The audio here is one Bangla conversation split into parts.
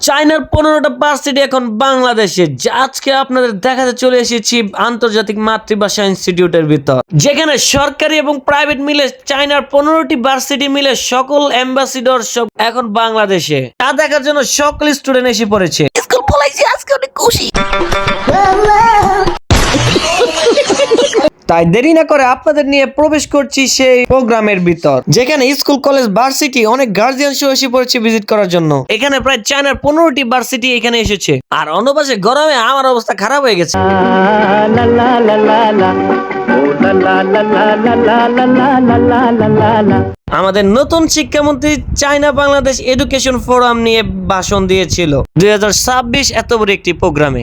চায়নার 15টা ভার্সিটি এখন বাংলাদেশে। আজকে আপনাদের দেখাতে চলে এসেছি আন্তর্জাতিক মাতৃভাষা ইনস্টিটিউটের ভিতর, যেখানে সরকারি এবং প্রাইভেট মিলে চায়নার 15টি ভার্সিটি মিলে সকল অ্যাম্বাসিডর সব এখন বাংলাদেশে। তা দেখার জন্য সকল স্টুডেন্ট এসে পড়েছে। স্কুল পলাইছে, আজকে অনেক খুশি। তাই দেরি না করে আপনাদের নিয়ে প্রবেশ করছি সেই প্রোগ্রামের ভিতর, যেখানে স্কুল কলেজ ভার্সিটি অনেক গার্জিয়ান সহ এসে পড়েছে ভিজিট করার জন্য। এখানে প্রায় চায়নার 15টি ভার্সিটি এখানে এসেছে। আর অন্যপাশে গরমে আমার অবস্থা খারাপ হয়ে গেছে। আমাদের নতুন শিক্ষামন্ত্রী চায়না বাংলাদেশ এডুকেশন ফোরাম নিয়ে ভাষণ দিয়েছিল 2026 এত বড় একটি প্রোগ্রামে।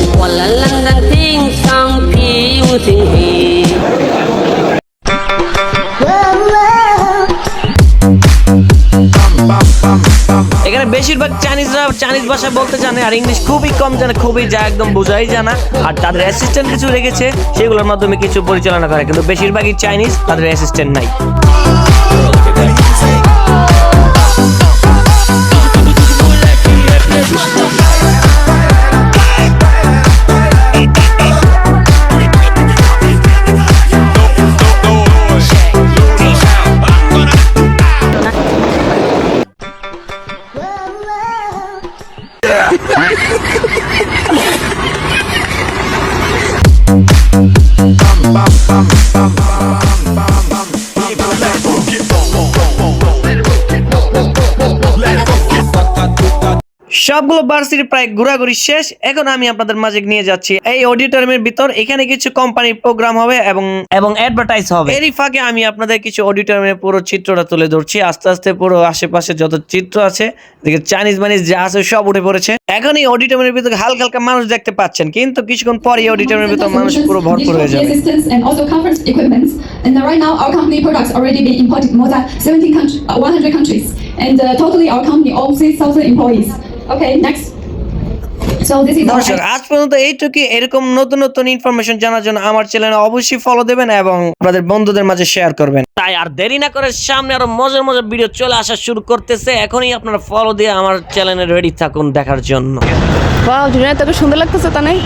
এখানে বেশিরভাগ চাইনিজরা চাইনিজ ভাষা বলতে জানে, আর ইংলিশ খুবই কম জানে, খুবই যা একদম বোঝাই জানা। আর তাদের অ্যাসিস্ট্যান্ট কিছু রেখেছে, সেগুলোর মাধ্যমে কিছু পরিচালনা করে, কিন্তু বেশিরভাগই চাইনিজ, তাদের অ্যাসিস্ট্যান্ট নাই। সবগুলো ভার্সিটি প্রায় ঘোরাঘুরি শেষ। এখন আমি আপনাদের মাঝে নিয়ে যাচ্ছি এই অডিটোরিয়ামের ভিতর। এখানে কিছু কোম্পানির প্রোগ্রাম হবে এবং অ্যাডভার্টাইজ হবে। এরই ফাঁকে আমি আপনাদের কিছু অডিটোরিয়ামের পুরো চিত্রটা তুলে ধরছি। আস্তে আস্তে পুরো আশেপাশে যত চিত্র আছে, চাইনিজ মাইনিজ যা আছে সব উঠে পড়েছে। এখন এই অডিটোরিয়ামের ভিতরে হালকা হালকা মানুষ দেখতে পাচ্ছেন, কিন্তু কিছুক্ষণ পর এই অডিটোরিয়ামের ভিতর মানুষ পুরো ভরপুর হয়ে যাবে। And right now, our company products already been imported more than 100 countries, and totally our company owns 6,000 employees. Okay, next. So this is দর্শক, আজ পর্যন্ত এইটুকুই। এরকম নতুন নতুন ইনফরমেশন জানার জন্য আমার চ্যানেলে অবশ্যই ফলো দেবেন এবং আপনাদের বন্ধুদের মাঝে শেয়ার করবেন। তাই আর দেরি না করে সামনে আরো মজার মজার ভিডিও চলে আসা শুরু করতেছে। এখনই আপনারা ফলো দিয়ে আমার চ্যানেলে রেডি থাকুন দেখার জন্য। ওয়াও, দুনিয়া তোকে সুন্দর লাগতেছে তা নাই?